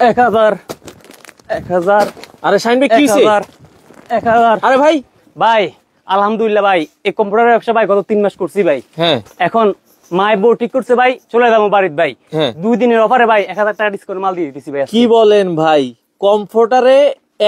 1000 1000 আরে শাইন ভাই কি হইছে 1000 আরে ভাই ভাই আলহামদুলিল্লাহ ভাই এই কম্পিউটারের ব্যবসা ভাই গত 3 মাস করছি ভাই। হ্যাঁ এখন মাই বউ ঠিক করছে ভাই, চলে যাবো বাড়িতে ভাই। হ্যাঁ 2 দিনের অফারে ভাই 1000 টাকা ডিসকাউন্ট মাল দিয়ে দিতেছি ভাই। কি বলেন ভাই, কমফোর্টারে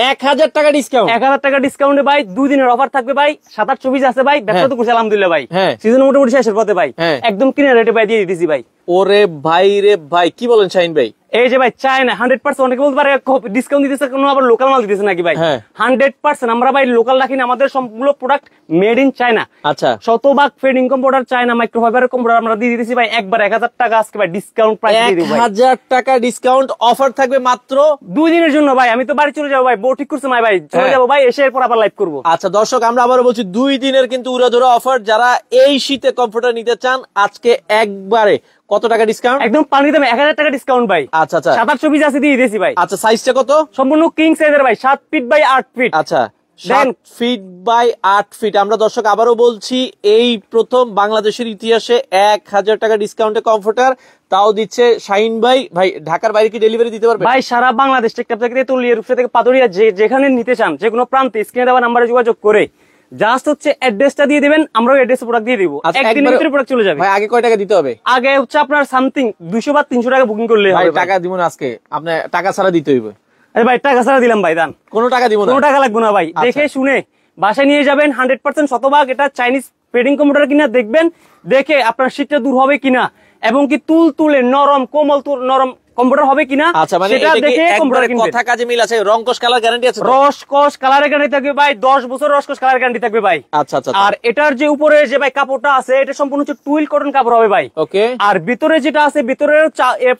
1000 টাকা ডিসকাউন্ট? 1000 টাকা ডিসকাউন্টে ভাই 2 দিনের অফার থাকবে ভাই। 7-8 আছে ভাই, ব্যবসা তো করছি আলহামদুলিল্লাহ ভাই। সিজন মোটামুটি শেষের পথে ভাই, একদম কিনা রেটে ভাই দিয়ে দিতেছি ভাই। ওরে ভাই রে ভাই, কি বলেন শাইন ভাই? এই যে ভাই চায়না 100%, অনেকে বলতে পারে ডিসকাউন্ট দিতেছে কোনো আবার লোকাল মাল দিতেছে নাকি ভাই। 100% আমরা ভাই লোকাল রাখি না, আমাদের সবগুলো প্রোডাক্ট মেড ইন চায়না। আচ্ছা, শতভাগ ফেডিং কম্পিউটার চায়না মাইক্রোফাইবারের কম্পিউটার আমরা দিয়ে দিতেছি ভাই একবার 1000 টাকা আজকে ভাই ডিসকাউন্ট প্রাইস দিয়ে দিব ভাই। 1000 টাকা ডিসকাউন্ট অফার থাকবে মাত্র 2 দিনের জন্য ভাই। আমি তো বাড়ি চলে যাবো ভাই, বউ ঠিক করছে ভাই, চলে যাবো ভাই, এসে এরপর আবার লাইভ করবো। আচ্ছা দর্শক, আমরা আবারও বলছি 2 দিনের কিন্তু উড়াধুরা অফার। যারা এই শীতে কম্পিউটার নিতে চান আজকে একবারে কত টাকা ডিসকাউন্ট? একদম পানি দামে 1000 টাকা ডিসকাউন্ট ভাই। আচ্ছা আচ্ছা, 7-8 পিস আছে দিয়ে দিয়েছি ভাই। আচ্ছা, সাইজটা কত? সম্পূর্ণ কিং সাইজের ভাই, 7 ফিট বাই 8 ফিট। আচ্ছা, 7 ফিট বাই 8 ফিট। আমরা দর্শক আবারও বলছি, এই প্রথম বাংলাদেশের ইতিহাসে 1000 টাকা ডিসকাউন্টে কমফোর্টার, তাও দিচ্ছে শাহিন ভাই। ভাই ঢাকার বাইরে কি ডেলিভারি দিতে পারবে? ভাই সারা বাংলাদেশ টেকটাপ থেকে তেতুলিয়া, রূপসা থেকে পাতুরিয়া, যেখানে নিতে চান যে কোনো প্রান্তে স্ক্রিনে দেওয়া নাম্বারে যোগাযোগ করে জাস্ট হচ্ছে অ্যাড্রেসটা দিয়ে দিবেন, আমরাও অ্যাড্রেসে প্রোডাক্ট দিয়ে দিব। একদিনের ভিতরে প্রোডাক্ট চলে যাবে। ভাই আগে কয় টাকা দিতে হবে? আগে হচ্ছে আপনার সামথিং 200 বা 300 টাকা বুকিং করলে হবে। ভাই টাকা দিব না আজকে, আপনি টাকা ছাড়া দিতে হইবে। আরে ভাই টাকা ছাড়া দিলাম ভাই, দান কোনো টাকা দিব না, কোনো টাকা লাগবে না ভাই। দেখে শুনে বাসায় নিয়ে যাবেন 100% শতভাগ এটা চাইনিজ ফেডিং কম্পিউটার কিনা দেখবেন, দেখে আপনার শীতটা দূর হবে কিনা এবং কি তুল তুলে নরম কোমল নরম কম্পিউটার হবে কিনা সেটা দেখে কম্পিউটার কিনবেন। কথা কাজে মিল আছে। রংকশ কালার গ্যারান্টি আছে? রসকস কালারের গ্যারান্টি থাকবে ভাই, 10 বছর রসকস কালার গ্যারান্টি থাকবে ভাই। আচ্ছা আচ্ছা। আর এটার যে উপরে যে ভাই কাপড়টা আছে এটা সম্পূর্ণ হচ্ছে টুইল কটন কাপড় হবে ভাই। ওকে। আর ভিতরে যেটা আছে ভিতরের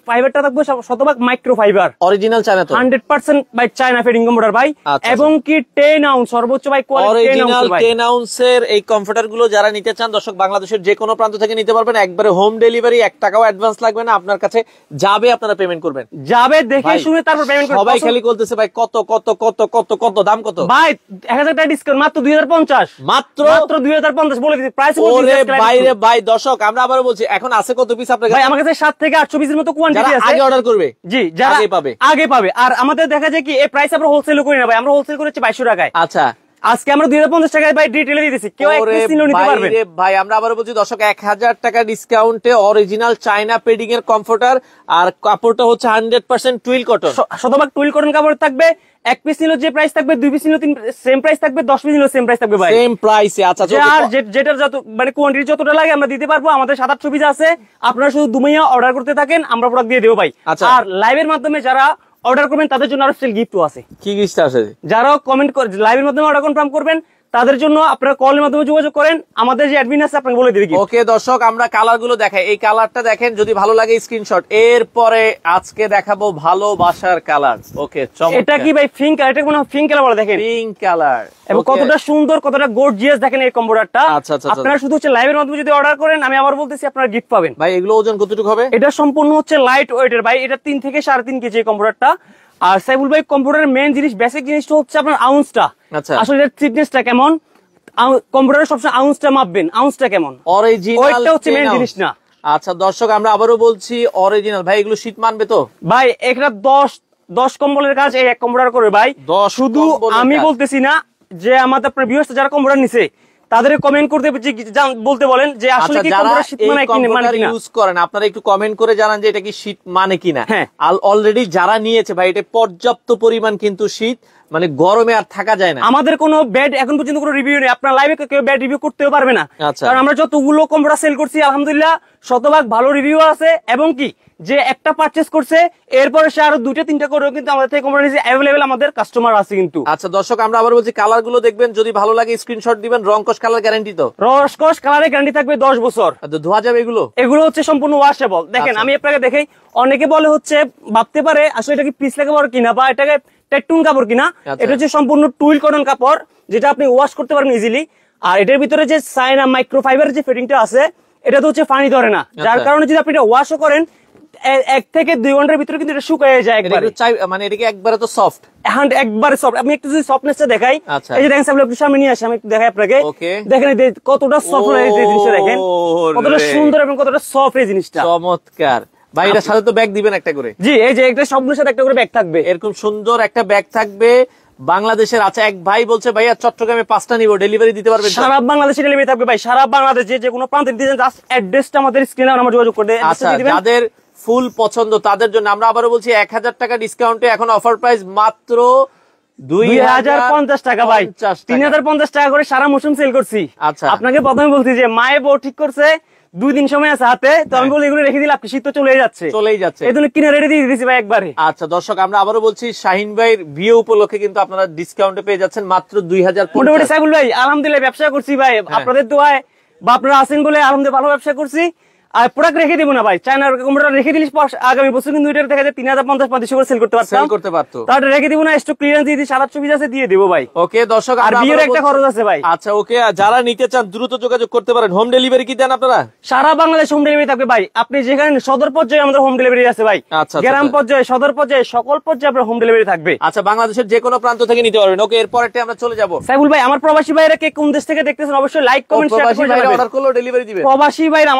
ফাইবারটা থাকবে শতভাগ মাইক্রো ফাইবার, অরিজিনাল চায়না তো? 100% ভাই চায়না ফেডিং কম্পিউটার ভাই। এবং কি 10 আউন্স সর্বোচ্চ ভাই কোয়ালিটি 10 আউন্সের এই কমফোর্টার গুলো যারা নিতে চান দর্শক, বাংলাদেশের যে কোনো প্রান্ত থেকে নিতে পারবেন। একবারে হোম ডেলিভারি, 1 টাকাও অ্যাডভান্স লাগবে না, আপনার কাছে যাবে, আপনারা পেমেন্ট করবেন। যাবে দেখে শুনে তারপর পেমেন্ট করবেন। সবাই খালি বলতেছে ভাই কত কত কত কত কত দাম কত? ভাই 1000 টাকা ডিসকাউন্ট মাত্র 2050, মাত্র 2050 বলে দিচ্ছি প্রাইস। ওরে ভাই রে ভাই, দর্শক আমরা আবার বলছি, এখন আছে কত পিস আপনার কাছে? ভাই আমার কাছে 7 থেকে 800 পিসের মতো কোয়ান্টিটি আছে। আগে অর্ডার করবে? জি, যারা আগে পাবে। আর আমাদের দেখা যায় কি এই প্রাইস আমরা হোলসেলও করি না ভাই, আমরা হোলসেল করেছি 2200 টাকায়। আচ্ছা, আজকে আমরা 2050 টাকায় ভাই ডিটেইলে দিতেছি, কেউ এক পিস নিলেও নিতে পারবে ভাই। আমরা আবার বলছি দর্শক, 1000 টাকা ডিসকাউন্টে অরিজিনাল চায়না পেডিং এর কমফোর্টার, আর কাপড়টা হচ্ছে 100% টুইল কটন, শতভাগ টুইল কটন কাপড় থাকবে। 1 পিস নিলে যে প্রাইস থাকবে, 2 পিস নিলে সেম প্রাইস থাকবে, 10 পিস নিলে সেম প্রাইস থাকবে ভাই, সেম প্রাইসে। আচ্ছা, আর যেটার যত মানে কোয়ান্টিটি যতটা লাগে আমরা দিতে পারবো। আমাদের 7-800 পিস আছে, আপনারা শুধু 2 মাইয়া অর্ডার করতে থাকেন, আমরা প্রোডাক্ট দিয়ে দেব ভাই। আর লাইভের মাধ্যমে যারা অর্ডার করবেন তাদের জন্য আরো স্পেশাল গিফটও আছে। কি গিফট আছে? যারা কমেন্ট করে লাইভের মাধ্যমে অর্ডার কনফার্ম করবেন তাদের জন্য আপনারা কলের মাধ্যমে যোগাযোগ করেন, আমাদের যে অ্যাডমিন আছে আপনাকে বলে দিবে। ওকে দর্শক, আমরা কালার গুলো দেখাই। এই কালারটা দেখেন, যদি ভালো লাগে স্ক্রিনশট। এরপরে আজকে দেখাবো ভালোবাসার কালার। ওকে, এটা কি ভাই পিঙ্ক কালার? এটা কোন পিঙ্ক কালার বলে, দেখেন পিঙ্ক কালার, এবং কতটা সুন্দর কতটা গর্জিয়াস দেখেন এই কম্পিউটারটা। আপনারা শুধু হচ্ছে লাইভের মাধ্যমে যদি অর্ডার করেন, আমি আবার বলতেছি আপনারা গিফট পাবেন ভাই। এগুলো ওজন কতটুকু হবে? এটা সম্পূর্ণ হচ্ছে লাইট ওয়েটের ভাই, এটা 3 থেকে 3.5 কেজি এই কম্পিউটারটা। আর সাইবুল ভাই কম্পিউটারের মেইন জিনিস, বেসিক জিনিসটা হচ্ছে আপনার আউন্সটা। আসলে এর থিকনেসটা কেমন, কম্পিউটারে সবসময় আউন্সটা মাপবেন, আউন্সটা কেমন, অরিজিনাল হচ্ছে মেইন জিনিস না। আচ্ছা দর্শক, আমরা আবারও বলছি অরিজিনাল ভাই। এগুলো শীত মানবে তো ভাই? এটা 10 কম্বলের কাজ এই এক কম্পিউটার করে ভাই। শুধু আমি বলতেছি না, যে আমাদের আপনার ভিউয়ার্স যারা কম্পিউটার নিছে তাদের কমেন্ট করতে বলতে বলেন যে আসলে কি কম্পিউটার শীত মানে কিনা ইউজ করেন, আপনারা একটু কমেন্ট করে জানান যে এটা কি শীত মানে কিনা। অলরেডি যারা নিয়েছে ভাই, এটা পর্যাপ্ত পরিমাণ কিন্তু শীত, মানে গরমে আর থাকা যায় না। আমাদের কোনো ব্যাড এখন পর্যন্ত কোনো রিভিউ নেই, আপনার লাইভে কেউ ব্যাড রিভিউ করতেও পারবে না, কারণ আমরা যতগুলো কম্পিউটার সেল করছি আলহামদুলিল্লাহ শতভাগ ভালো রিভিউ আছে। এবং কি যে একটা পারচেজ করছে এরপরে সে আরো 2-3টা করেও কিন্তু আমাদের থেকে কম্পিউটার নিচে অ্যাভেলেবেল আমাদের কাস্টমার আছে কিন্তু। আচ্ছা দর্শক, আমরা আবার বলছি কালার গুলো দেখবেন, যদি ভালো লাগে স্ক্রিনশট দিবেন। রংকশ কালার গ্যারান্টি তো? রংকশ কালারের গ্যারান্টি থাকবে 10 বছর। ধোয়া যাবে এগুলো? এগুলো হচ্ছে সম্পূর্ণ ওয়াশেবল। দেখেন আমি আপনাকে দেখাই, অনেকে বলে হচ্ছে ভাবতে পারে আসলে এটা কি পিছলা কাপড় কিনা বা এটাকে টেকটুন কাপড় কিনা। এটা হচ্ছে সম্পূর্ণ টুইল কটন কাপড়, যেটা আপনি ওয়াশ করতে পারবেন ইজিলি। আর এটার ভিতরে যে চায়না মাইক্রোফাইবারের যে ফিটিংটা আছে, এটা তো হচ্ছে পানি ধরে না, যার কারণে যদি আপনি এটা ওয়াশও করেন 1 থেকে 2 ঘন্টার ভিতরে কিন্তু এটা শুকিয়ে যায় একবারে। মানে এটা কি একবারে তো সফট? হ্যাঁ একবারে সফট। আমি একটু যদি সফটনেসটা দেখাই, এই যে দেখেন আপনি সামনে নিয়ে আসি, আমি একটু দেখাই আপনাকে। দেখেন কতটা সফট এই জিনিসটা, দেখেন কতটা সুন্দর এবং কতটা সফট এই জিনিসটা। চমৎকার। ভাই এটার সাথে তো ব্যাগ দিবেন একটা করে। জি, এই যে একটা সবগুলোর সাথে একটা করে ব্যাগ থাকবে, এরকম সুন্দর একটা ব্যাগ থাকবে বাংলাদেশের। আচ্ছা, এক ভাই বলছে ভাইয়া চট্টগ্রামে 5টা নিব, ডেলিভারি দিতে পারবেন? সারা বাংলাদেশে ডেলিভারি থাকবে ভাই, সারা বাংলাদেশ যে কোনো প্রান্তে দিতে চান জাস্ট অ্যাড্রেসটা আমাদের স্ক্রিনে আমার যোগাযোগ করে আচ্ছা, যাদের ফুল পছন্দ তাদের জন্য আমরা আবারও বলছি 1000 টাকা ডিসকাউন্টে এখন অফার প্রাইস মাত্র 2050 টাকা ভাই, 3050 টাকা করে সারা মৌসুম সেল করছি। আচ্ছা, আপনাকে প্রথমে বলছি যে মায়ে বউ ঠিক করছে 2 দিন সময় আছে হাতে, তো আমি বলি এগুলো রেখে দিলে আপনি শীত তো চলেই যাচ্ছে এই জন্য কিনে রেডি দিয়ে দিয়েছি ভাই একবারে। আচ্ছা দর্শক, আমরা আবারও বলছি শাহিন ভাইয়ের বিয়ে উপলক্ষে কিন্তু আপনারা ডিসকাউন্টে পেয়ে যাচ্ছেন মাত্র 2000। মোটামুটি সাইবুল ভাই আলহামদুলিল্লাহ ব্যবসা করছি ভাই, আপনাদের দোয়ায় বা আপনারা আছেন বলে আলহামদুলিল্লাহ ভালো ব্যবসা করছি। আর প্রোডাক্ট রেখে দিব না ভাই, চায়নার কম্পিউটার রেখে দিলে আগামী বছর কিন্তু এটা দেখা যায় 3050-3500 করে সেল করতে পারতো। তাহলে রেখে দিব না, স্টক ক্লিয়ারেন্স দিয়ে 700 পিস আছে দিয়ে দেবো ভাই। ওকে দর্শক, আর বিয়ের একটা খরচ আছে ভাই। আচ্ছা ওকে, যারা নিতে চান দ্রুত যোগাযোগ করতে পারেন। হোম ডেলিভারি কি দেন আপনারা? সারা বাংলাদেশ হোম ডেলিভারি থাকবে ভাই, আপনি যেখানে সদর পর্যায়ে আমাদের হোম ডেলিভারি আছে ভাই। আচ্ছা, গ্রাম পর্যায়ে, সদর পর্যায়ে, সকল পর্যায়ে আপনার হোম ডেলিভারি থাকবে। আচ্ছা, বাংলাদেশের যে কোনো প্রান্ত থেকে নিতে পারবেন। ওকে, এরপরটা আমরা চলে যাব। সাইবুল ভাই, আমার প্রবাসী ভাইরা কে কোন দেশ থেকে দেখতেছেন অবশ্যই লাইক কমেন্ট শেয়ার করে জানাবেন। অর্ডার করলে ডেলিভারি দিবেন। প্রবাসী ভাইরা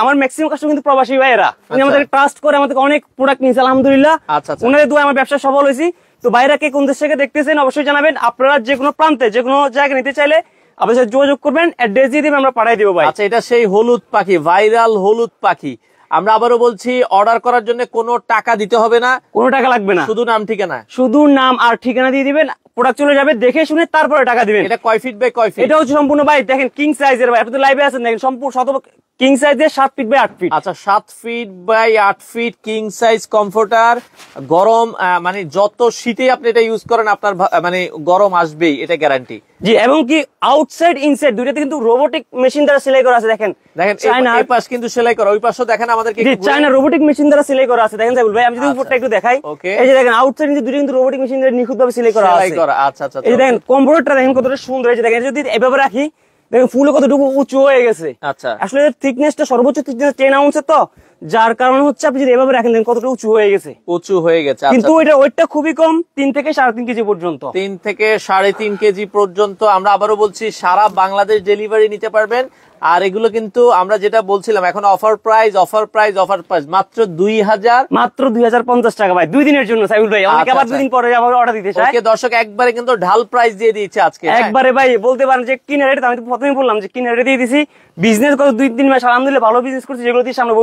আমার ম্যাক্সিমাম কাস্টমার কিন্তু প্রবাসী ভাইরা, উনি আমাদের ট্রাস্ট করে আমাদের অনেক প্রোডাক্ট নিয়েছে আলহামদুলিল্লাহ। আচ্ছা, ওনাদের দোয়া আমার ব্যবসা সফল হয়েছি। তো ভাইরা কে কোন দেশ থেকে দেখতেছেন অবশ্যই জানাবেন। আপনারা যে কোনো প্রান্তে যে কোনো জায়গায় নিতে চাইলে আপনার সাথে যোগাযোগ করবেন, অ্যাড্রেস দিয়ে দিবেন, আমরা পাঠিয়ে দিব ভাই। আচ্ছা, এটা সেই হলুদ পাখি, ভাইরাল হলুদ পাখি। আমরা আবারও বলছি অর্ডার করার জন্য কোনো টাকা দিতে হবে না, কোনো টাকা লাগবে না, শুধু নাম ঠিকানা, শুধু নাম আর ঠিকানা দিয়ে দিবেন, প্রোডাক্ট চলে যাবে, দেখে শুনে তারপরে টাকা দিবেন। এটা কয় ফিট বাই কয় ফিট? এটা হচ্ছে সম্পূর্ণ ভাই দেখেন কিং সাইজের ভাই, আপনি তো লাইভে আছেন দেখেন, সম্পূর্ণ কিং সাইজের 7 ফিট বাই 8 ফিট। আচ্ছা, 7 feet by 8 feet king size comforter. গরম মানে যত শীতে আপনি এটা ইউজ করেন আপনার মানে গরম আসবেই, এটা গ্যারান্টি। জি, এবং কি আউটসাইড ইনসাইড দুইটাতে কিন্তু রোবোটিক মেশিন দ্বারা সেলাই করা আছে। দেখেন এই পাশ কিন্তু সেলাই করা, ওই পাশও দেখেন আমাদেরকে। জি, চায়না রোবোটিক মেশিন দ্বারা সেলাই করা আছে। দেখেন সাইবুল ভাই, আমি যদি উপরটা একটু দেখাই, এই যে দেখেন আউটসাইড ইনসাইড দুইটা কিন্তু রোবোটিক মেশিন দ্বারা নিখুঁতভাবে সেলাই করা আছে। আচ্ছা আচ্ছা, এই দেখেন কম্পিউটারটা দেখেন কতটা সুন্দর হয়েছে। দেখেন যদি এভাবে রাখি দেখেন ফুলে কতটুকু উঁচু হয়ে গেছে। আচ্ছা, আসলে থিকনেসটা সর্বোচ্চ থিকনেস 10 আউন্সের, তো যার কারণে হচ্ছে আপনি যদি এভাবে রাখেন দেখেন কতটা উঁচু হয়ে গেছে। কিন্তু এটা ওয়েটটা খুবই কম, 3 থেকে 3.5 কেজি পর্যন্ত। 3 থেকে 3.5 কেজি পর্যন্ত। আমরা আবারও বলছি সারা বাংলাদেশ ডেলিভারি নিতে পারবেন। আর এগুলো কিন্তু আমরা যেটা বলছিলাম এখন অফার প্রাইস মাত্র 2050 টাকা ভাই, 2 দিনের জন্য সাইবুল ভাই। অনেকে আবার 2 দিন পরে আবার অর্ডার দিতে চায়। ওকে দর্শক, একবারে কিন্তু ঢাল প্রাইস দিয়ে দিয়েছে আজকে, একবারে ভাই বলতে পারেন যে কিনা রেট। আমি তো প্রথমেই বললাম যে কিনা রেট দিয়ে দিছি। বিজনেস কত 2-3 মাস আলহামদুলিল্লাহ ভালো বিজনেস করছি, যেগুলো দিয়ে সামনে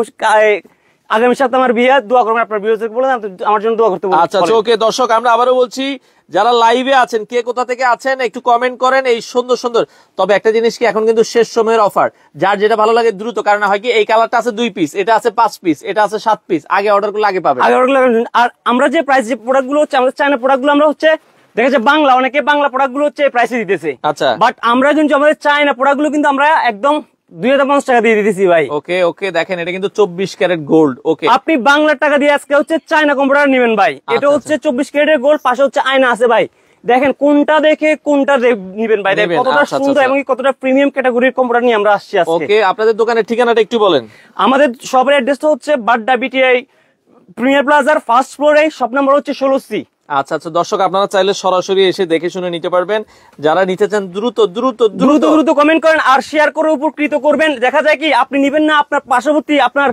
আগামী সপ্তাহে আমার বিয়ে। দোয়া করবেন আপনার বিয়ে বলে আমার জন্য দোয়া করতে বলুন। আচ্ছা ওকে দর্শক, আমরা আবারও বলছি যারা লাইভে আছেন কে কোথা থেকে আছেন একটু কমেন্ট করেন এই সুন্দর সুন্দর। তবে একটা জিনিস কি, এখন কিন্তু শেষ সময়ের অফার, যার যেটা ভালো লাগে দ্রুত। কারণ হয় কি, এই কালারটা আছে 2 পিস, এটা আছে 5 পিস, এটা আছে 7 পিস। আগে অর্ডার করলে আগে পাবেন। আর আমরা যে প্রাইস যে প্রোডাক্ট গুলো হচ্ছে আমাদের চায়না প্রোডাক্ট গুলো আমরা হচ্ছে দেখা যাচ্ছে বাংলা, অনেকে বাংলা প্রোডাক্ট গুলো হচ্ছে প্রাইসে দিতেছে। আচ্ছা, বাট আমরা কিন্তু আমাদের চায়না প্রোডাক্ট গুলো কিন্তু আমরা একদম 2050 টাকা দিয়ে দিতেছি ভাই। ওকে ওকে, দেখেন এটা কিন্তু 24 ক্যারেট গোল্ড। ওকে, আপনি বাংলা টাকা দিয়ে আজকে হচ্ছে চায়না কম্পিউটার নেবেন ভাই। এটা হচ্ছে 24 ক্যারেটের গোল্ড, পাশে হচ্ছে আয়না আছে ভাই। দেখেন কোনটা দেখে কোনটা নিবেন ভাই, দেখেন কতটা সুন্দর এবং কতটা প্রিমিয়াম ক্যাটাগরির কম্পিউটার নিয়ে আমরা আসছি আজকে। ওকে, আপনাদের দোকানের ঠিকানাটা একটু বলেন। আমাদের শপের অ্যাড্রেসটা হচ্ছে বাড্ডা বিটিআই প্রিমিয়ার প্লাজার ফার্স্ট ফ্লোরে, শপ নাম্বার হচ্ছে 16C। আচ্ছা আচ্ছা দর্শক, আপনারা চাইলে সরাসরি এসে দেখে শুনে নিতে পারবেন। যারা নিতে চান দ্রুত দ্রুত দ্রুত দ্রুত কমেন্ট করেন আর শেয়ার করে উপকৃত করবেন। দেখা যায় কি আপনি নিবেন না, আপনার পার্শ্ববর্তী আপনার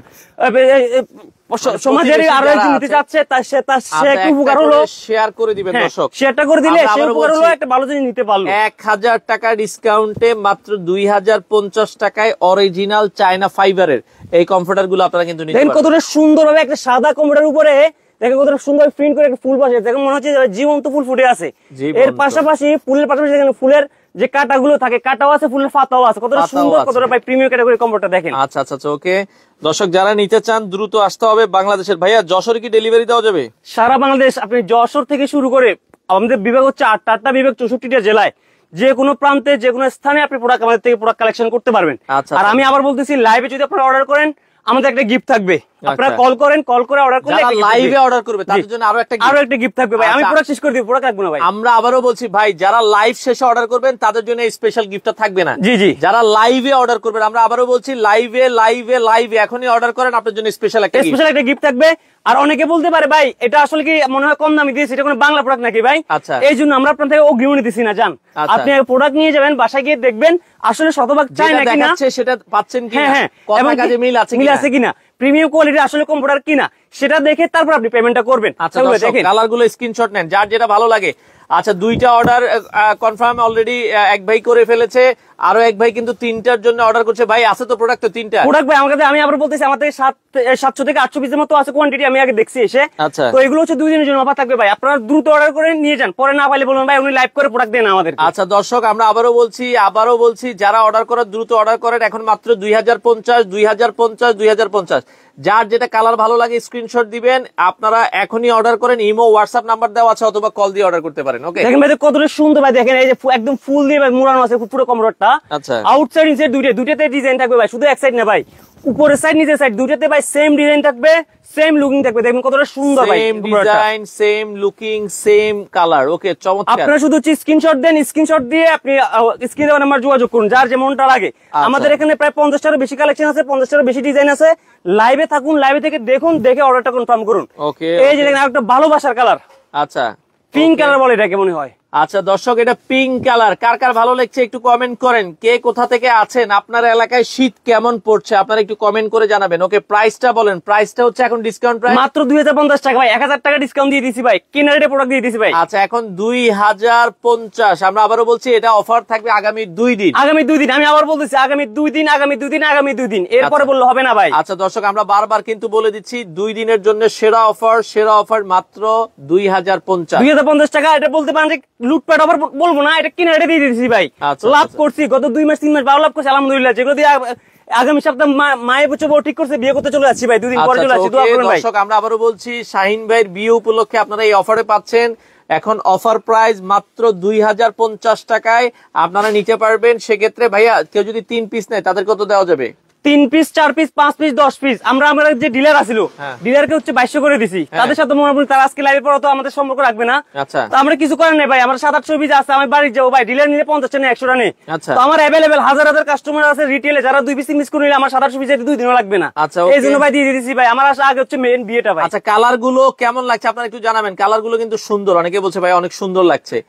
সমাজের আরো একজন নিতে চাচ্ছে, সে একটু উপকার হলো, শেয়ার করে দিবেন দর্শক। শেয়ারটা করে দিলে সে উপকার হলো, একটা ভালো জিনিস নিতে পারলো। 1000 টাকা ডিসকাউন্টে মাত্র 2050 টাকায় অরিজিনাল চায়না ফাইবারের এই কমফোর্টার গুলো আপনারা কিন্তু নিতে পারবেন। কতটা সুন্দর ভাবে একটা সাদা কম্পিউটার উপরে দেখেন কতটা সুন্দর প্রিন্ট করে একটা ফুল পাশে, দেখেন মনে হচ্ছে জীবন্ত ফুল ফুটে আছে। এর পাশাপাশি ফুলের পাশাপাশি দেখেন ফুলের যে কাটাগুলো থাকে, কাটাও আছে, ফুলের পাতাও আছে। কতটা সুন্দর, কতটা ভাই প্রিমিয়াম ক্যাটাগরি কম্পিউটার দেখেন। আচ্ছা আচ্ছা ওকে দর্শক, যারা নিতে চান দ্রুত আসতে হবে বাংলাদেশের। ভাইয়া যশোরে কি ডেলিভারি দেওয়া যাবে? সারা বাংলাদেশ, আপনি যশোর থেকে শুরু করে আমাদের বিভাগ হচ্ছে 8টা বিভাগ 64টা জেলায়, যে কোনো প্রান্তে যে কোনো স্থানে আপনি প্রোডাক্ট আমাদের থেকে প্রোডাক্ট কালেকশন করতে পারবেন। আর আমি আবার বলতেছি, লাইভে যদি আপনারা অর্ডার করেন আমাদের একটা গিফট থাকবে। আপনারা কল করেন, কল করে অর্ডার করলে লাইভে অর্ডার করবে তাদের জন্য আরো একটা গিফট থাকবে ভাই। আমি প্রোডাক্ট শেষ করে দিব, প্রোডাক্ট রাখবো না ভাই। আমরা আবারও বলছি ভাই, যারা লাইভ শেষে অর্ডার করবেন তাদের জন্য এই স্পেশাল গিফটটা থাকবে না। জি জি, যারা লাইভে অর্ডার করবেন, আমরা আবারও বলছি লাইভে এখনই অর্ডার করেন, আপনাদের জন্য স্পেশাল একটা গিফট থাকবে। আর অনেকে বলতে পারে ভাই এটা আসলে কি মনে হয় কম দামি দিয়েছি, এটা কোনো বাংলা প্রোডাক্ট নাকি ভাই? আচ্ছা, এই জন্য আমরা আপনার থেকে অগ্রিম দিচ্ছি না, জান। আপনি প্রোডাক্ট নিয়ে যাবেন, বাসায় গিয়ে দেখবেন আসলে শতভাগ চাই না কিনা, সেটা পাচ্ছেন কিনা, এবং কাজে মিল আছে কিনা, প্রিমিয়াম কোয়ালিটি আসলে কম্পিউটার কিনা সেটা দেখে তারপর আপনি পেমেন্টটা করবেন। আচ্ছা দেখেন কালার গুলো স্ক্রিনশট নেন, যার যেটা ভালো লাগে। আচ্ছা, দুইটা অর্ডার কনফার্ম অলরেডি এক ভাই করে ফেলেছে, আরো এক ভাই কিন্তু তিনটার জন্য অর্ডার করছে। ভাই আছে তো প্রোডাক্ট? তো তিনটা প্রোডাক্ট ভাই আমার কাছে, আমি আবার বলতেছি আমাদের 700 থেকে 800 পিসের মতো আছে কোয়ান্টিটি, আমি আগে দেখছি এসে। আচ্ছা, তো এগুলো হচ্ছে 2 দিনের জন্য অফার থাকবে ভাই, আপনারা দ্রুত অর্ডার করে নিয়ে যান, পরে না পাইলে বলুন ভাই উনি লাইভ করে প্রোডাক্ট দেন আমাদের। আচ্ছা দর্শক, আমরা আবারও বলছি যারা অর্ডার করার দ্রুত অর্ডার করেন, এখন মাত্র 2050 2050 2050। যার যেটা কালার ভালো লাগে স্ক্রিনশট দিবেন, আপনারা এখনই অর্ডার করেন। ইমো হোয়াটসঅ্যাপ নাম্বার দেওয়া আছে, অথবা কল দিয়ে অর্ডার করতে পারেন। ওকে, দেখেন ভাই কতটা সুন্দর ভাই, দেখেন এই যে একদম ফুল দিয়ে ভাই মুড়ানো আছে পুরো কম্পিউটারটা। আচ্ছা, আউটসাইড ইনসাইড দুইটাতে ডিজাইন থাকবে ভাই, শুধু এক সাইড না ভাই, উপরের সাইড নিচের সাইড দুইটাতে ভাই সেম ডিজাইন থাকবে, সেম লুকিং থাকবে। দেখেন কতটা সুন্দর ভাই, same design, same looking, same colour. Okay, চমৎকার। আপনারা শুধু স্ক্রিনশট দেন, স্ক্রিনশট দিয়ে আপনি স্ক্রিনে দেওয়া নাম্বার যোগাযোগ করুন, যার যেমনটা লাগে। আমাদের এখানে প্রায় 50টারও বেশি কালেকশন আছে, 50টারও বেশি ডিজাইন আছে। লাইভে থাকুন, লাইভে থেকে দেখুন, দেখে অর্ডারটা কনফার্ম করুন। ওকে, এই যে দেখেন আরেকটা ভালোবাসার কালার। আচ্ছা, পিঙ্ক কালার বলে এটাকে মনে হয়। আচ্ছা দর্শক, এটা পিঙ্ক কালার। কার কার ভালো লাগছে একটু কমেন্ট করেন। কে কোথা থেকে আছেন, আপনার এলাকায় শীত কেমন পড়ছে, আপনারা একটু কমেন্ট করে জানাবেন। ওকে, প্রাইসটা বলেন। প্রাইসটা হচ্ছে এখন ডিসকাউন্ট প্রাইস মাত্র 2050 টাকা ভাই, 1000 টাকা ডিসকাউন্ট দিয়ে দিয়েছি ভাই, কিনা রেটে প্রোডাক্ট দিয়ে দিয়েছি ভাই। আচ্ছা, এখন 2050। আমরা আবারও বলছি এটা অফার থাকবে আগামী 2 দিন। আগামী 2 দিন, আমি আবার বলতেছি আগামী 2 দিন, আগামী 2 দিন, আগামী 2 দিন, এরপরে বললে হবে না ভাই। আচ্ছা দর্শক, আমরা বারবার কিন্তু বলে দিচ্ছি 2 দিনের জন্য সেরা অফার মাত্র 2050। 2050 টাকা। এটা বলতে পারেন যে লুটপাট অফার বলবো না, এটা কিনা রেটে দিয়ে দিয়েছি ভাই। লাভ করছি গত 2 মাস 3 মাস ভালো লাভ করছি আলহামদুলিল্লাহ, যেগুলো দিয়ে আগামী সপ্তাহ মায়ের বছর বউ ঠিক করছে, বিয়ে করতে চলে যাচ্ছি ভাই, 2 দিন পরে চলে যাচ্ছি। দর্শক, আমরা আবারও বলছি শাহিন ভাইয়ের বিয়ে উপলক্ষে আপনারা এই অফারে পাচ্ছেন। এখন অফার প্রাইস মাত্র 2050 টাকায় আপনারা নিতে পারবেন। সেক্ষেত্রে ভাইয়া কেউ যদি 3 পিস নেয় তাদের কত দেওয়া যাবে? 3 পিস 4 পিস 5 পিস 10 পিস আমরা যে ডিলার আছিল, ডিলারকে হচ্ছে 2200 করে দিছি। তাদের সাথে মনে হয় তারা আজকে লাইভে পড়া তো আমাদের সম্পর্ক রাখবে না। আচ্ছা, তো আমরা কিছু করেন নাই ভাই, আমরা 700-800 পিস আছে, আমি বাড়ি যাবো ভাই, ডিলার নিলে 50 টাকা 100 টাকা নেই। তো আমার अवेलेबल হাজার হাজার কাস্টমার আছে রিটেলে, যারা 2 পিস মিস করে নিলে আমার 700 পিস 2 দিনও লাগবে না। এই জন্য ভাই দিয়ে দিয়েছি ভাই, আমার আশা আগে হচ্ছে মেইন বিয়েটা ভাই। আচ্ছা, কালার গুলো কেমন লাগছে আপনারা একটু জানাবেন। কালার গুলো কিন্তু সুন্দর, অনেকে বলছে ভাই অনেক সুন্দর লাগছে।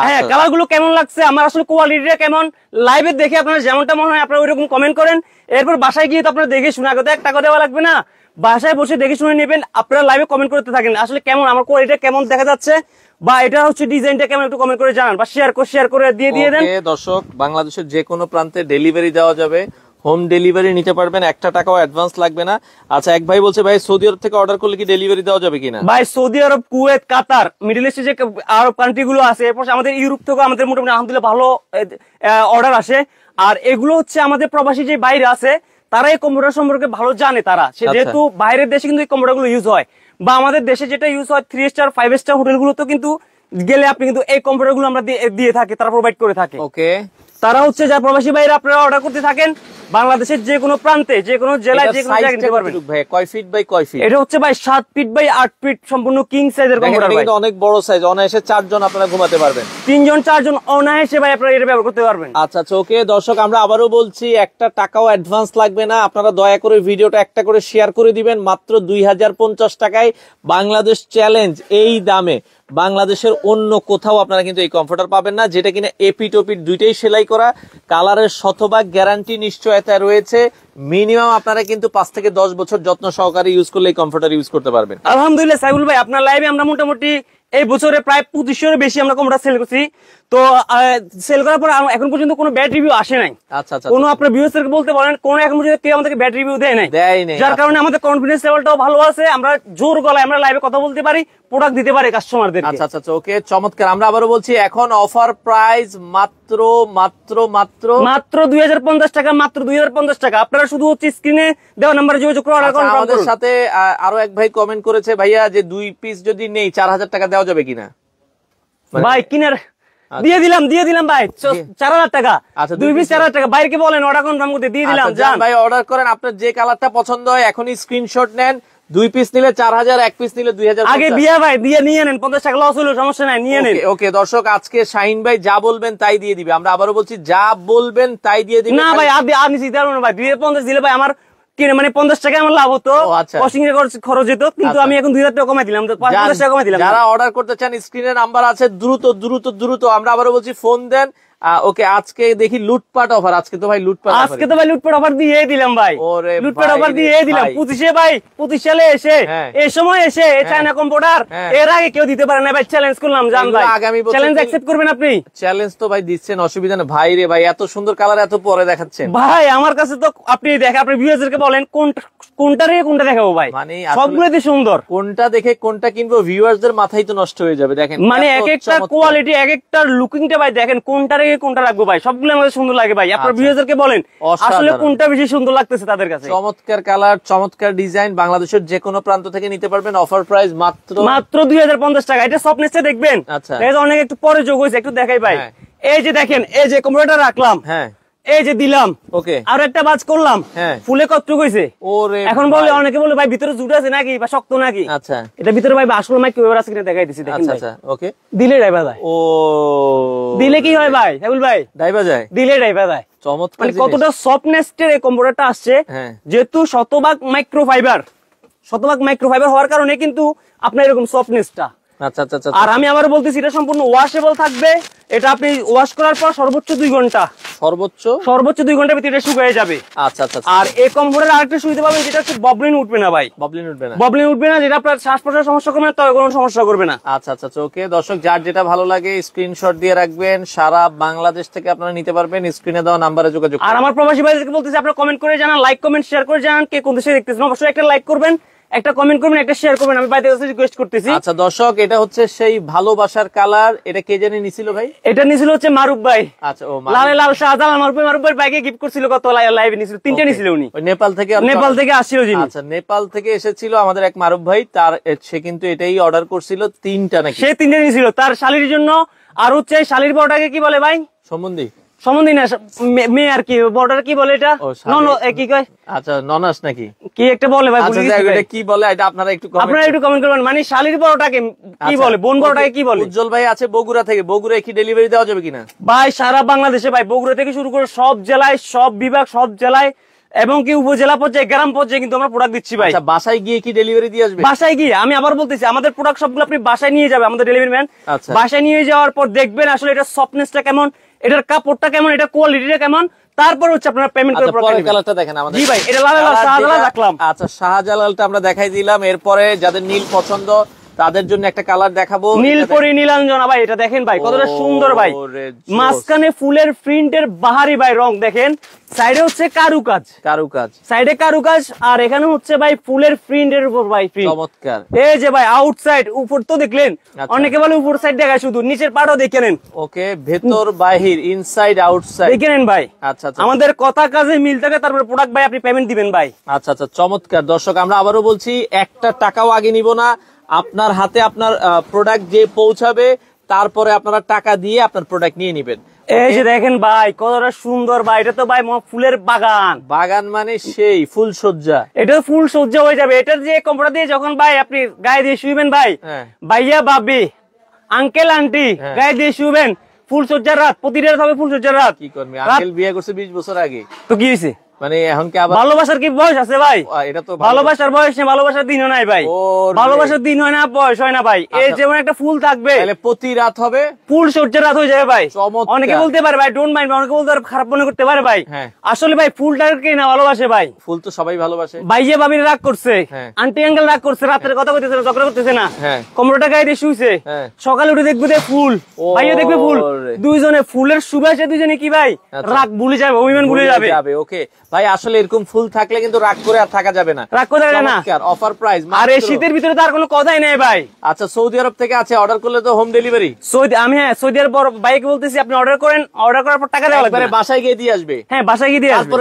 হ্যাঁ, কালার গুলো কেমন লাগছে, আমার আসলে কোয়ালিটিটা কেমন, লাইভে দেখে আপনারা যেমনটা মনে হয় আপনারা ওইরকম কমেন্ট করেন। এরপর বাসায় গিয়ে তো আপনারা দেখে শুনে, আগে তো 1 টাকা দেওয়া লাগবে না, বাসায় বসে দেখে শুনে নেবেন। আপনারা লাইভে কমেন্ট করতে থাকেন আসলে কেমন আমার কোয়ালিটিটা কেমন দেখা যাচ্ছে, বা এটা হচ্ছে ডিজাইনটা কেমন, একটু কমেন্ট করে জানান, বা শেয়ার করে দিয়ে দেন। দর্শক, বাংলাদেশের যে কোনো প্রান্তে ডেলিভারি দেওয়া যাবে, হোম ডেলিভারি নিতে পারবেন, 1 টাকাও অ্যাডভান্স লাগবে না। আচ্ছা, এক ভাই বলছে ভাই সৌদি আরব থেকে অর্ডার করলে কি ডেলিভারি দেওয়া যাবে কিনা? ভাই সৌদি আরব, কুয়েত, কাতার, মিডল ইস্টে যে আরব কান্ট্রি গুলো আছে, এরপর আমাদের ইউরোপ থেকে আমাদের মোটামুটি আলহামদুলিল্লাহ ভালো অর্ডার আসে। আর এগুলো হচ্ছে আমাদের প্রবাসী যে বাইরে আছে তারা এই কম্পিউটার সম্পর্কে ভালো জানে। তারা যেহেতু বাইরের দেশে কিন্তু এই কম্পিউটার গুলো ইউজ হয়, বা আমাদের দেশে যেটা ইউজ হয় 3 স্টার 5 স্টার হোটেল গুলোতে কিন্তু গেলে আপনি কিন্তু এই কম্পিউটার গুলো আমরা দিয়ে থাকি, তারা প্রোভাইড করে থাকে। ওকে, তারা হচ্ছে যা প্রবাসী বাইরে আপনারা অর্ডার করতে থাকেন, বাংলাদেশের যে কোনো প্রান্তে, যে কোনো জেলায়, যে কোনো জায়গায় নিতে পারবেন। ভাই কয় ফিট বাই কয় ফিট? এটা হচ্ছে ভাই 7 ফিট বাই 8 ফিট, সম্পূর্ণ কিং সাইজের কম্পিউটার ভাই। এটা অনেক বড় সাইজ, অনায়াসে 4 জন আপনারা ঘুমাতে পারবেন। 3 জন 4 জন অনায়াসে ভাই আপনারা এটা ব্যবহার করতে পারবেন। আচ্ছা ওকে দর্শক, আমরা আবারও বলছি 1 টাকাও অ্যাডভান্স লাগবে না। আপনারা দয়া করে ভিডিওটা একটা করে শেয়ার করে দিবেন। মাত্র 2050 টাকায় বাংলাদেশ চ্যালেঞ্জ, এই দামে বাংলাদেশের অন্য কোথাও আপনারা কিন্তু এই কমফোর্টার পাবেন না, যেটা কিনা এপিট ওপিট দুইটাই সেলাই করা, কালারের শতভাগ গ্যারান্টি নিশ্চয়তা রয়েছে। মিনিমাম আপনারা কিন্তু 5 থেকে 10 বছর যত্ন সহকারে ইউজ করলে এই কমফোর্টার ইউজ করতে পারবেন। আলহামদুলিল্লাহ সাইবুল ভাই, আপনার লাইভে আমরা মোটামুটি এই বছরে প্রায় 2500 এর বেশি আমরা কম্পিউটার সেল করছি। তো সেল করার পর এখন পর্যন্ত কোনো ব্যাড রিভিউ আসে নাই। আচ্ছা আচ্ছা, কোনো আপনার ভিউয়ার্সদেরকে বলতে বলেন, কোন এখন পর্যন্ত কেউ আমাদেরকে ব্যাড রিভিউ দেয় নাই। যার কারণে আমাদের কনফিডেন্স লেভেলটাও ভালো আছে, আমরা জোর গলায় আমরা লাইভে কথা বলতে পারি, প্রোডাক্ট দিতে পারি কাস্টমারদের। আচ্ছা আচ্ছা ওকে, চমৎকার। আমরা আবারও বলছি এখন অফার প্রাইস মাত্র মাত্র মাত্র মাত্র 2050 টাকা, মাত্র 2050 টাকা। আপনারা শুধু হচ্ছে স্ক্রিনে দেওয়া নম্বরে যোগাযোগ করে অর্ডার করুন। আমাদের সাথে আরো এক ভাই কমেন্ট করেছে, ভাইয়া যে 2 পিস যদি নেই 4000 টাকা দেওয়া যাবে কিনা? ভাই কিনার দিয়ে দিলাম ভাই 4000 টাকা। 2 পিস 4000 টাকা, বাইরে বলেন অর্ডার কনফার্ম করতে দিয়ে দিলাম। জান ভাই অর্ডার করেন, আপনার যে কালারটা পছন্দ হয় এখনই স্ক্রিনশট নেন। 2 পিস নিলে 4000, 1 পিস নিলে 2000। আগে বিয়া ভাই দিয়ে নিয়ে নেন, 50 টাকা লস হলো সমস্যা নাই, নিয়ে নেন। ওকে দর্শক, আজকে শাহিন ভাই যা বলবেন তাই দিয়ে দিবে। আমরা আবারও বলছি যা বলবেন তাই দিয়ে দিবে। না ভাই আপনি চিন্তা করবেন না ভাই, 2050 দিলে ভাই আমার কিনে মানে 50 টাকা আমার লাভ হতো, ওয়াশিং এর খরচ যেত, কিন্তু আমি এখন 2000 টাকা কমাই দিলাম, 50 টাকা কমাই দিলাম। যারা অর্ডার করতে চান স্ক্রিনে নাম্বার আছে, দ্রুত দ্রুত দ্রুত। আমরা আবারও বলছি ফোন দেন, ওকে, আজকে দেখি লুটপাট অফার। আজকে তো ভাই লুটপাট অফার দিয়ে দিলাম ভাই, লুটপাট অফার দিয়ে দিলাম 25 ভাই। 25 সালে এসে এই সময় এসে চায়না কম্পিউটার এর আগে কেউ দিতে পারে না ভাই। চ্যালেঞ্জ করলাম, জান ভাই, চ্যালেঞ্জ অ্যাকসেপ্ট করবেন আপনি? চ্যালেঞ্জ তো ভাই দিচ্ছেন, অসুবিধা না ভাই। রে ভাই এত সুন্দর কালার এত পরে দেখাচ্ছেন ভাই, আমার কাছে তো আপনি দেখেন, আপনি ভিউয়ারদেরকে বলেন কোনটা রে কোনটা দেখাবো ভাই, মানে সবগুলোই সুন্দর। কোনটা দেখে কোনটা কিনবো, ভিউয়ারদের মাথায় তো নষ্ট হয়ে যাবে। দেখেন মানে এক একটা কোয়ালিটি, এক একটা লুকিংটা ভাই দেখেন, কোনটা রে কোনটা রাখবো ভাই, সবগুলো আমাদের সুন্দর লাগে ভাই। আপনার ভিউয়ারদেরকে বলেন আসলে কোনটা বেশি সুন্দর লাগতেছে তাদের কাছে। চমৎকার কালার, চমৎকার ডিজাইন, বাংলাদেশের যে কোনো প্রান্ত থেকে নিতে পারবেন। অফার প্রাইস মাত্র 2050 টাকা। এটা সফটনেসটা দেখবেন, আচ্ছা অনেক একটু পরে যোগ হয়েছে, একটু দেখাই ভাই। এই যে দেখেন, এই যে কম্পিউটার রাখলাম, হ্যাঁ এই যে দিলাম, ওকে, আর একটা বাজ করলাম, ফুলে কতটুকু হয়েছে। এখন বলে অনেকে বলে ভাই ভিতরে জুট আছে নাকি বা শক্ত নাকি। আচ্ছা, এটা ভিতরে ভাই আসলে মাইক্রোওয়েভ আছে কিনা দেখাই দিছি, দেখেন। আচ্ছা ওকে, দিলে ড্রাইভার যায়। ও দিলে কি হয় ভাই, হেবুল ভাই? ড্রাইভার যায়, দিলে ড্রাইভার যায়। চমৎকার, মানে কতটা সফটনেস এর এই কম্পিউটারটা আসছে, যেহেতু শতভাগ মাইক্রোফাইবার হওয়ার কারণে কিন্তু আপনার এরকম সফটনেসটা। আচ্ছা আচ্ছা আচ্ছা। আর আমি আবার বলতেছি, এটা সম্পূর্ণ ওয়াশেবল থাকবে। এটা আপনি ওয়াশ করার পর সর্বোচ্চ 2 ঘন্টা, সর্বোচ্চ 2 ঘন্টার ভিতরে শুকিয়ে যাবে। আচ্ছা আচ্ছা। আর এই কম্পিউটারে আরেকটা সুবিধা পাবেন, যেটা হচ্ছে ববলিন উঠবে না ভাই, ববলিন উঠবে না, যেটা আপনার শ্বাস প্রশ্বাস সমস্যা করবে না, তবে কোনো সমস্যা করবে না। আচ্ছা আচ্ছা ওকে, দর্শক যার যেটা ভালো লাগে স্ক্রিনশট দিয়ে রাখবেন, সারা বাংলাদেশ থেকে আপনারা নিতে পারবেন। স্ক্রিনে দেওয়া নাম্বারে যোগাযোগ। আর আমার প্রবাসী ভাইদেরকে বলতেছি, আপনারা কমেন্ট করে জানান, লাইক কমেন্ট শেয়ার করে জানান কে কোন দেশে দেখতেছেন। অবশ্যই একটা লাইক করবেন, একটা কমেন্ট করবেন, একটা শেয়ার করবেন, আমি বাইরে রিকোয়েস্ট করতেছি। আচ্ছা দর্শক, এটা হচ্ছে সেই ভালোবাসার কালার। এটা কে জানি নিছিল ভাই? এটা নিছিল হচ্ছে মারুফ ভাই। আচ্ছা, ও লালে লাল শাহজালাল মারুফ ভাই বাইকে গিফট করছিল, কত লাইভে নিছিল, 3টে নিছিল উনি। নেপাল থেকে আসছিল যিনি। আচ্ছা, নেপাল থেকে এসেছিল আমাদের এক মারুফ ভাই, তার সে কিন্তু এটাই অর্ডার করছিল 3টা নাকি? সে 3টে নিছিল তার শালির জন্য। আর হচ্ছে শালির বড়টাকে কি বলে ভাই? সম্বন্ধী না, মেয়ে আর কি, বর্ডার কি বলে এটা? কি কয়? আচ্ছা, ননাস নাকি কি একটা বলে ভাই, কি বলে এটা আপনারা একটু কমেন্ট করবেন। মানে শালির বড়টাকে কি বলে, বোন বড়টাকে কি বলে? উজ্জ্বল ভাই আছে বগুড়া থেকে, বগুড়ায় কি ডেলিভারি দেওয়া যাবে কিনা? ভাই সারা বাংলাদেশে ভাই, বগুড়া থেকে শুরু করে সব জেলায়, সব বিভাগ, সব জেলায় এবং কি উপজেলা পর্যায়ে, গ্রাম পর্যায়ে কিন্তু আমরা প্রোডাক্ট দিচ্ছি ভাই। বাসায় গিয়ে কি ডেলিভারি দিয়ে আসবে? বাসায় গিয়ে, আমি আবার বলতেছি, আমাদের প্রোডাক্ট সবগুলো আপনি বাসায় নিয়ে যাবে, আমাদের ডেলিভারি ম্যান বাসায় নিয়ে যাওয়ার পর দেখবেন আসলে এটা সফটনেসটা কেমন, এটার কাপড়টা কেমন, এটা কোয়ালিটিটা কেমন, তারপর হচ্ছে আপনারা পেমেন্ট করে পরে কালারটা দেখেন আমাদের। জি ভাই, এটা লাল শাহজালাল রাখলাম। আচ্ছা, শাহজালালটা আমরা দেখাই দিলাম। এরপরে যাদের নীল পছন্দ তাদের জন্য একটা কালার দেখাবো, নীলপরি নীলাঞ্জনা ভাই। এটা দেখেন ভাই কতটা সুন্দর ভাই, মাঝখানে ফুলের প্রিন্টের বাহারি ভাই রং দেখেন, সাইডে হচ্ছে কারুকাজ, সাইডে কারুকাজ, আর এখানে হচ্ছে ভাই ফুলের প্রিন্টের উপর ভাই প্রিন্ট। চমৎকার। এই যে ভাই আউটসাইড উপর তো দেখলেন, অনেকে বলে উপর সাইড দেখায় শুধু, নিচের পাড়ও দেখে নেন। ওকে, ভেতর বাহির, ইনসাইড আউটসাইড দেখে নেন ভাই। আচ্ছা আচ্ছা, আমাদের কথা কাজে মিল থাকে, তারপরে প্রোডাক্ট ভাই আপনি পেমেন্ট দিবেন ভাই। আচ্ছা আচ্ছা, চমৎকার। দর্শক আমরা আবারও বলছি, একটা টাকাও আগে নিব না, আপনার হাতে আপনার প্রোডাক্ট যে পৌঁছাবে তারপরে আপনারা টাকা দিয়ে আপনার প্রোডাক্ট নিয়ে নেবেন। এই যে দেখেন ভাই কতটা সুন্দর ভাই, এটা তো ভাই ফুলের বাগান মানে সেই ফুল সজ্জা, এটা ফুল সজ্জা হয়ে যাবে। এটার যে কম্পোটা দিয়ে যখন ভাই আপনি গায়ে দিয়ে শুইবেন ভাই, ভাইয়া ভাবি আঙ্কেল আন্টি গায়ে দিয়ে শুইবেন, ফুল সজ্জার রাত, প্রতিটা হবে ফুল সজ্জার রাত। কি করবে, আঙ্কেল বিয়ে করছে 20 বছর আগে, তো কি হয়েছে? মানে এখন কি আবার ভালোবাসার কি বয়স আছে ভাই? এটা তো ভালোবাসার বয়স নেই, ভালোবাসার দিনও নাই ভাই, ভালোবাসার দিন হয় না, বয়স হয় না ভাই। এই যেমন একটা ফুল থাকবে, প্রতি রাত হবে ফুল সজ্জার রাত হয়ে যাবে ভাই। অনেকে বলতে পারে ভাই ডোন্ট মাইন্ড, অনেকে বলতে খারাপ মনে করতে পারে ভাই, আসলে ভাই ফুলটাকে না ভালোবাসে ভাই, ফুল তো সবাই ভালোবাসে। ভাইয়া ভাবির রাগ করছে, আন্টি আঙ্কেল রাগ করছে, রাতের কথা কইতেছে না, ঝগড়া করতেছে না, কমরটা গায়ে দিয়ে শুইছে, সকালে উঠে দেখবে ফুল, ভাইয়া দেখবে ফুল, দুইজনে ফুলের সুবাসে দুইজনে কি ভাই রাগ ভুলে যাবে, অভিমান ভুলে যাবে। ওকে ভাই, আসলে এরকম ফুল থাকলে কিন্তু রাগ করে আর থাকা যাবে না, রাগ করে থাকা না। অফার প্রাইস, আর এই শীতের ভিতরে তার কোনো কথাই নেই ভাই। আচ্ছা, সৌদি আরব থেকে আছে, অর্ডার করলে তো হোম ডেলিভারি? আমি সৌদি আরব বাইকে বলতেছি, আপনি অর্ডার করেন, অর্ডার করার পর টাকা দেওয়া লাগবে, বাসায় গিয়ে দিয়ে আসবে। হ্যাঁ, বাসায় গিয়ে দিয়ে আসবে,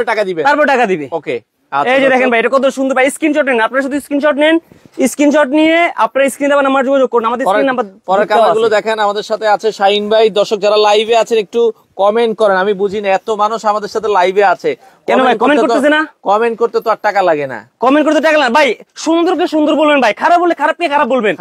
তারপরে টাকা দিবে, ওকে। এই যে দেখেন ভাই, এটা কত সুন্দর ভাই, স্ক্রিনশট নেন, আপনারা শুধু স্ক্রিনশট নেন, স্ক্রিনশট নিয়ে আপনারা স্ক্রিনে দেওয়া নাম্বার যোগাযোগ করুন, আমাদের স্ক্রিন নাম্বার। পরের কালারগুলো দেখেন, আমাদের সাথে আছে শাহিন ভাই। দর্শক যারা লাইভে আছেন একটু কমেন্ট করেন, আমি বুঝি না এত মানুষ আমাদের সাথে লাইভে আছে, কেন ভাই কমেন্ট করতেছে না? কমেন্ট করতে তো আর টাকা লাগে না, কমেন্ট করতে টাকা লাগে ভাই, সুন্দরকে সুন্দর বলবেন ভাই, খারাপ বললে খারাপকে খারাপ বলবেন,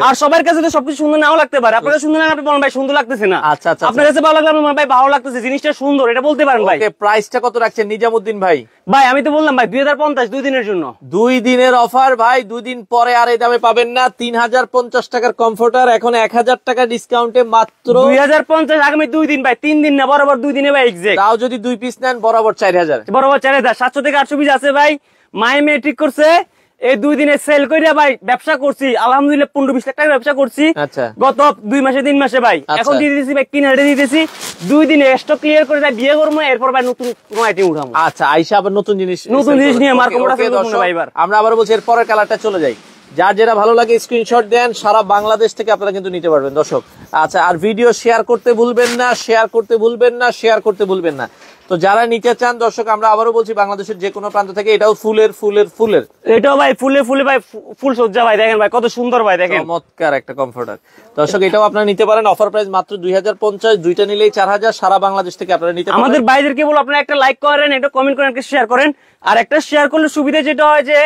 আর সবার কাছে তো সবকিছু সুন্দর নাও লাগতে পারে, আপনার সুন্দর না আপনি বলেন ভাই সুন্দর লাগতেছে না, আচ্ছা আচ্ছা, আপনার কাছে ভালো লাগলে আপনি ভাই ভালো লাগতেছে, জিনিসটা সুন্দর, এটা বলতে পারেন ভাই। প্রাইসটা কত রাখছেন নিজামুদ্দিন ভাই? ভাই আমি তো বললাম ভাই 2050, 2 দিনের জন্য, 2 দিনের অফার ভাই, 2 দিন পরে আর এই দামে পাবেন না। 3050 টাকার কমফোর্টার এখন 1000 টাকা ডিসকাউন্টে মাত্র 2050, আগামী 2 দিন ভাই, 3 দিন দিন না, বরাবর 2 দিনে ভাই এক্সাক্ট। তাও যদি 2 পিস নেন বরাবর 4000, বরাবর 4000, 700 থেকে 800 পিস আছে ভাই। মাই মে ঠিক করছে, এই 2 দিনে সেল কইরা ভাই ব্যবসা করছি আলহামদুলিল্লাহ, 15-20 লাখ টাকা ব্যবসা করছি আচ্ছা গত 2 মাসে 3 মাসে ভাই। আচ্ছা। এখন দিয়ে দিতেছি ভাই 300 দিতেছি, 2 দিনে স্টক ক্লিয়ার করে ভাই বিয়ে করবো, এরপর ভাই নতুন কোনো আইটেম উঠাবো। আচ্ছা, আইসা আবার নতুন জিনিস নিয়ে ওকে, মার্কেটে ওকে, দর্শক, আমরা আবার বলছি এর পরের কালারটা চলে যাই। যার যেটা ভালো লাগে স্ক্রিনশট দেন, সারা বাংলাদেশ থেকে আপনারা কিন্তু নিতে পারবেন দর্শক। আচ্ছা, আর ভিডিও শেয়ার করতে ভুলবেন না, শেয়ার করতে ভুলবেন না, শেয়ার করতে ভুলবেন না। তো যারা নিতে চান দর্শক, আমরা আবারও বলছি বাংলাদেশের যে কোনো প্রান্ত থেকে, এটাও ফুলের, এটাও ভাই ফুলে ভাই, ফুল সজ্জা ভাই, দেখেন ভাই কত সুন্দর ভাই, দেখেন চমৎকার একটা কমফোর্টার দর্শক। এটাও আপনারা নিতে পারেন, অফার প্রাইস মাত্র 2050, দুইটা নিলেই 4000, সারা বাংলাদেশ থেকে আপনারা নিতে পারেন। আমাদের ভাইদেরকে বল, আপনারা একটা লাইক করেন, একটা কমেন্ট করেন, একটা শেয়ার করেন। আর একটা শেয়ার করলে সুবিধা যেটা হয় যে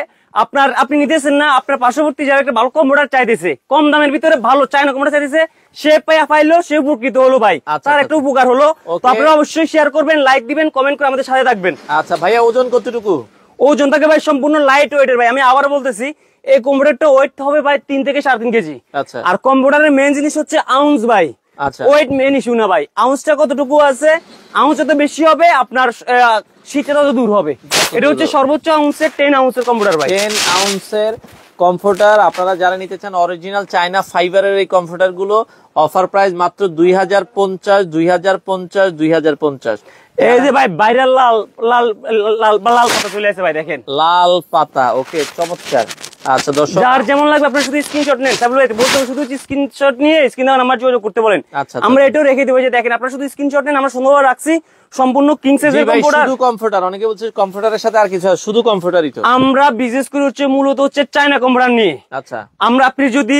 আপনি নিতেছেন না, আপনার পার্শ্ববর্তী যারা একটা ভালো কম্পিউটার চাইতেছে, কম দামের ভিতরে ভালো চায়না কম্পিউটার চাইতেছে, সে পাইলো, সে উপকৃত হলো ভাই, তার একটা উপকার হলো। তো আপনারা অবশ্যই শেয়ার করবেন, লাইক দিবেন, কমেন্ট করে আমাদের সাথে থাকবেন। আচ্ছা ভাইয়া, ওজন কতটুকু? ওজন থাকে ভাই সম্পূর্ণ লাইট ওয়েটের ভাই। আমি আবার বলতেছি, এই কম্পিউটারটা ওয়েট হবে ভাই 3 থেকে 3.5 কেজি। আচ্ছা, আর কম্পিউটারের মেইন জিনিস হচ্ছে আউন্স ভাই। আচ্ছা, ওয়েট মেইন ইস্যু না ভাই, আউন্সটা কতটুকু আছে, আউন্স যত বেশি হবে আপনার শীতটা তত দূর হবে। এটা হচ্ছে সর্বোচ্চ আউন্সের 10 আউন্সের কম্পিউটার ভাই। 10 আউন্সের কমফোর্টার আপনারা যারা নিতে চান, অরিজিনাল চায়না ফাইবারের এই কমফোর্টার গুলো অফার প্রাইস মাত্র 2050। এই যে ভাই ভাইরাল লাল লাল লাল লাল পাতা চলে আসে ভাই, দেখেন লাল পাতা। ওকে, চমৎকার। আচ্ছা দর্শক, যার যেমন লাগবে আপনারা শুধু স্ক্রিনশট নেন, তাহলে বলতে হবে শুধু স্ক্রিনশট নিয়ে স্ক্রিনে নাম্বার যোগাযোগ করতে বলেন। আচ্ছা, আমরা এটাও রেখে দেবো যে দেখেন আপনারা শুধু স্ক্রিনশট নেন, আমরা সুন্দরভাবে রাখছি। সম্পূর্ণ কিং সাইজের কম্পিউটার, শুধু কমফোর্টার। অনেকে বলছে কমফোর্টারের সাথে আর কিছু, শুধু কমফোর্টারই তো। আমরা বিজনেস করি হচ্ছে মূলত হচ্ছে চায়না কম্পিউটার নিয়ে। আচ্ছা, আপনি যদি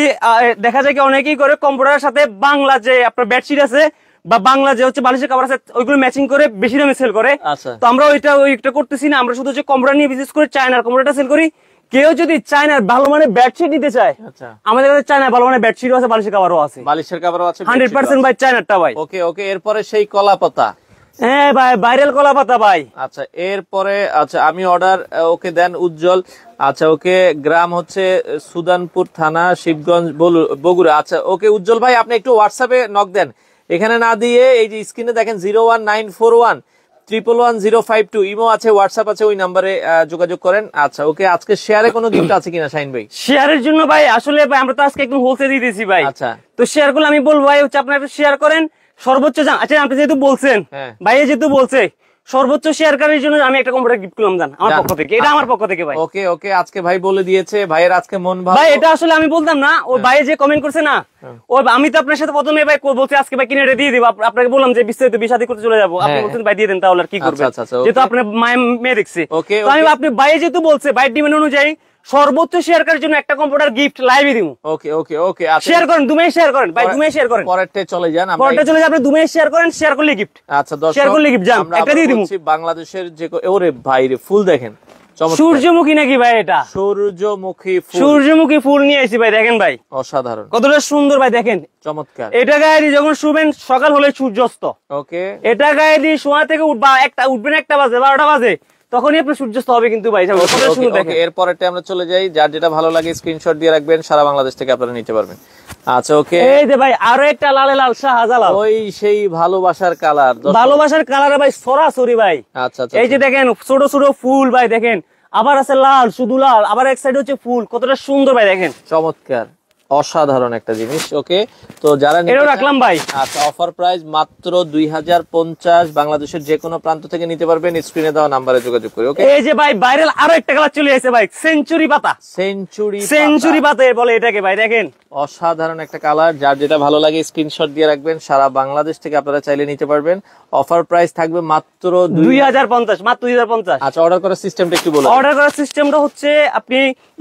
দেখা যায় কি অনেকেই করে কম্পিউটারের সাথে বাংলা যে আপনার বেডশিট আছে বা বাংলা যে হচ্ছে বালিশের কভার আছে, ওইগুলো ম্যাচিং করে বেশি দামে সেল করে। আচ্ছা, তো আমরা ওইটা করতেছি না, আমরা শুধু হচ্ছে কম্পিউটার নিয়ে বিজনেস করে চায়নার কম্পিউটারটা সেল করি। কেউ যদি চায়নার ভালো মানে বেডশিট নিতে চায়, আচ্ছা, আমাদের কাছে চায়না ভালো মানে বেডশিটও আছে, বালিশের কভারও আছে, বালিশের কভারও আছে 100% ভাই চায়নারটা ভাই। ওকে, ওকে, এরপরে সেই কলা পাতা। হ্যাঁ ভাই, ভাইরাল কলা পাতা ভাই। আচ্ছা, এরপরে আচ্ছা আমি অর্ডার ওকে দেন উজ্জ্বল। আচ্ছা, ওকে, গ্রাম হচ্ছে সুদানপুর থানা, শিবগঞ্জ, বগুড়া। আচ্ছা, ওকে উজ্জ্বল ভাই, আপনি একটু হোয়াটসঅ্যাপে নক দেন, এখানে না দিয়ে এই যে স্ক্রিনে দেখেন 01941111052 ইমো আছে, হোয়াটসঅ্যাপ আছে, ওই নাম্বারে যোগাযোগ করেন। আচ্ছা, ওকে, আজকে শেয়ারে কোনো গিফট আছে কিনা শাহিন ভাই? শেয়ারের জন্য ভাই আসলে ভাই আমরা তো আজকে একদম হোলসেল দিয়ে দিয়েছি ভাই। আচ্ছা, তো শেয়ার গুলো আমি বলবো ভাই হচ্ছে আপনারা শেয়ার করেন সর্বোচ্চ। আচ্ছা, আপনি যেহেতু বলছেন, ভাই যেহেতু বলছে সর্বোচ্চ শেয়ারকারীর জন্য আমি একটা কম্পিউটার গিফট করলাম জান আমার পক্ষ থেকে, এটা আমার পক্ষ থেকে ভাই। ওকে, ওকে, আজকে ভাই বলে দিয়েছে, ভাইয়ের আজকে মন ভালো। ভাই এটা আসলে আমি বলতাম না, ও ভাই যে কমেন্ট করছে না, ও আমি তো আপনার সাথে প্রথমে ভাই বলছি আজকে ভাই কিনে দিয়ে দিব, আপনাকে বললাম যে বিস্তারিত বিশাদি করতে চলে যাবো, আপনি বলছেন ভাই দিয়ে দেন, তাহলে আর কি করবেন, যেহেতু আপনার মায়ের মেয়ে দেখছে। আপনি ভাই যেহেতু বলছে, ভাই ডিমান্ড অনুযায়ী সর্বোচ্চ শেয়ার করার জন্য একটা কম্পিউটার গিফট লাইভে দিব। ওকে, ওকে, ওকে, শেয়ার করেন, দুমে শেয়ার করেন ভাই, দুমে শেয়ার করেন, পরেরটা চলে যান, পরেরটা চলে যান, আপনি দুমে শেয়ার করেন, শেয়ার করলে গিফট। আচ্ছা দর্শক, শেয়ার করলে গিফট জান, একটা দিয়ে দিব। বাংলাদেশের যে ওরে ভাই রে, ফুল দেখেন, সূর্যমুখী নাকি ভাই? এটা সূর্যমুখী ফুল, সূর্যমুখী ফুল নিয়ে এসেছি ভাই, দেখেন ভাই অসাধারণ, কতটা সুন্দর ভাই, দেখেন চমৎকার। এটা গায়ে দিয়ে যখন শুবেন সকাল হলে সূর্যাস্ত, ওকে, এটা গায়ে দিয়ে শোয়া থেকে উঠবেন 1টা বাজে 12টা বাজে, তখনই আপনার সূর্যাস্ত হবে কিন্তু ভাই। এরপরটা আমরা চলে যাই, যার যেটা ভালো লাগে স্ক্রিনশট দিয়ে রাখবেন, সারা বাংলাদেশ থেকে আপনারা নিতে পারবেন। আচ্ছা, ওকে, এই যে ভাই আরো একটা লালে লাল শাহজালাল, ওই সেই ভালোবাসার কালার, ভালোবাসার কালার ভাই, সরাসরি ভাই। আচ্ছা, এই যে দেখেন ছোট ছোট ফুল ভাই, দেখেন আবার আছে লাল, শুধু লাল, আবার এক সাইড হচ্ছে ফুল, কতটা সুন্দর ভাই, দেখেন চমৎকার, অসাধারণ একটা জিনিস। ওকে, তো যারা এটাও রাখলাম ভাই। আচ্ছা, অফার প্রাইস মাত্র 2050, বাংলাদেশের যে কোনো প্রান্ত থেকে নিতে পারবেন, স্ক্রিনে দেওয়া নাম্বারে যোগাযোগ করে। ওকে, এই যে ভাই ভাইরাল আরো একটা কালার চলে আসছে ভাই, সেঞ্চুরি পাতা, সেঞ্চুরি পাতা বলে এটাকে ভাই, দেখেন অসাধারণ একটা কালার। যার যেটা ভালো লাগে স্ক্রিনশট দিয়ে রাখবেন, সারা বাংলাদেশ থেকে আপনারা চাইলে নিতে পারবেন। অফার প্রাইস থাকবে মাত্র 2050, মাত্র 2050। আচ্ছা, অর্ডার করার সিস্টেমটা একটু বলুন। অর্ডার করার সিস্টেমটা হচ্ছে আপনি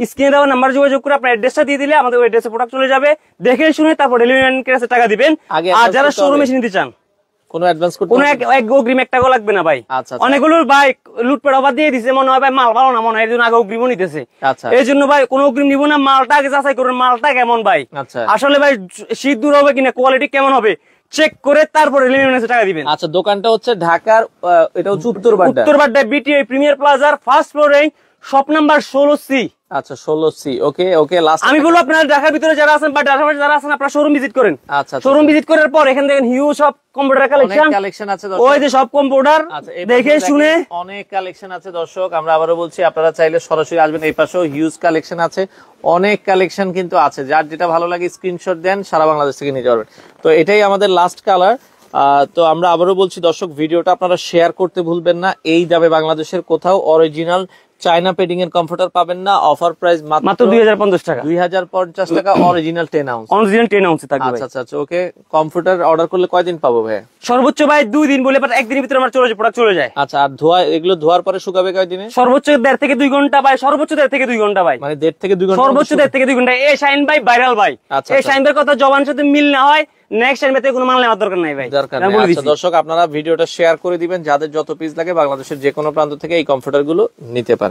স্ক্রিনে দেওয়া নাম্বার যোগাযোগ করে আপনার অ্যাড্রেসটা দিয়ে দিলে আমাদের ওই অ্যাড্রেসে প্রোডাক্ট চলে যাবে, দেখে শুনে তারপর ডেলিভারি ম্যানের কাছে টাকা দিবেন। আর যারা শোরুমে এসে নিতে চান, কোনো অ্যাডভান্স করতে কোনো এক অগ্রিম 1 টাকা লাগবে না ভাই। আচ্ছা, অনেকগুলো ভাই লুটপাট অফার দিয়ে দিছে, মনে হয় ভাই মাল ভালো না, মনে হয় এজন্য আগে অগ্রিমও নিতেছে। আচ্ছা, এই জন্য ভাই কোনো অগ্রিম নিব না, মালটা আগে যাচাই করুন মালটা কেমন ভাই। আচ্ছা, আসলে ভাই শীত দূর হবে কিনা, কোয়ালিটি কেমন হবে চেক করে তারপরে ডেলিভারি ম্যানের টাকা দিবেন। আচ্ছা, দোকানটা হচ্ছে ঢাকার, এটা হচ্ছে উত্তরবাড্ডা বিটিআই প্রিমিয়ার প্লাজার ফার্স্ট ফ্লোরে শপ নাম্বার 16C। আচ্ছা 16C, ওকে ওকে। লাস্ট আমি বলবো আপনারা ঢাকার ভিতরে যারা আছেন বা ঢাকার বাইরে যারা আছেন আপনারা শোরুম ভিজিট করেন। আচ্ছা শোরুম ভিজিট করার পর এখানে দেখেন হিউজ সব কম্পিউটার কালেকশন আছে দর্শক, ওই যে সব কম্পিউটার দেখে শুনে অনেক কালেকশন আছে দর্শক। আমরা আবারও বলছি আপনারা চাইলে সরাসরি আসবেন, এই পাশেও হিউজ কালেকশন আছে, অনেক কালেকশন কিন্তু আছে। যার যেটা ভালো লাগে স্ক্রিনশট দেন, সারা বাংলাদেশ থেকে নিতে পারবেন। তো এটাই আমাদের লাস্ট কালার। তো আমরা আবারও বলছি দর্শক, ভিডিওটা আপনারা শেয়ার করতে ভুলবেন না। এই দামে বাংলাদেশের কোথাও অরিজিনাল চায়না পেডিং এর কমফোর্টার পাবেন না। অফার প্রাইস মাত্র 2050 টাকা, 2050 টাকা, অরিজিনাল 10 আউন্স। অরিজিনাল 10 আউন্স থাকবে। আচ্ছা আচ্ছা ওকে। কমফোর্টার অর্ডার করলে কয়দিন পাবো ভাই? সর্বোচ্চ ভাই 2 দিন, বলে পর একদিনের ভিতরে আমার প্রোডাক্ট চলে যায়। আচ্ছা, আর ধোয়া, এগুলো ধোয়ার পরে শুকাবে কয়দিনে? সর্বোচ্চ 1.5 থেকে 2 ঘন্টা ভাই, সর্বোচ্চ 1.5 থেকে 2 ঘন্টা ভাই, মানে 1.5 থেকে 2 ঘন্টা, সর্বোচ্চ 1.5 থেকে 2 ঘন্টা। এই শাইন ভাই ভাইরাল ভাই, এই শাইন ভাইয়ের কথা জবানের সাথে মিল না হয় নেক্সট টাইম এতে কোনো মাল নেওয়ার দরকার নাই ভাই, দরকার নেই। আচ্ছা দর্শক, আপনারা ভিডিওটা শেয়ার করে দিবেন, যাদের যত পিস লাগে বাংলাদেশের যে কোনো প্রান্ত থেকে এই কমফোর্টার গুলো নিতে পারে।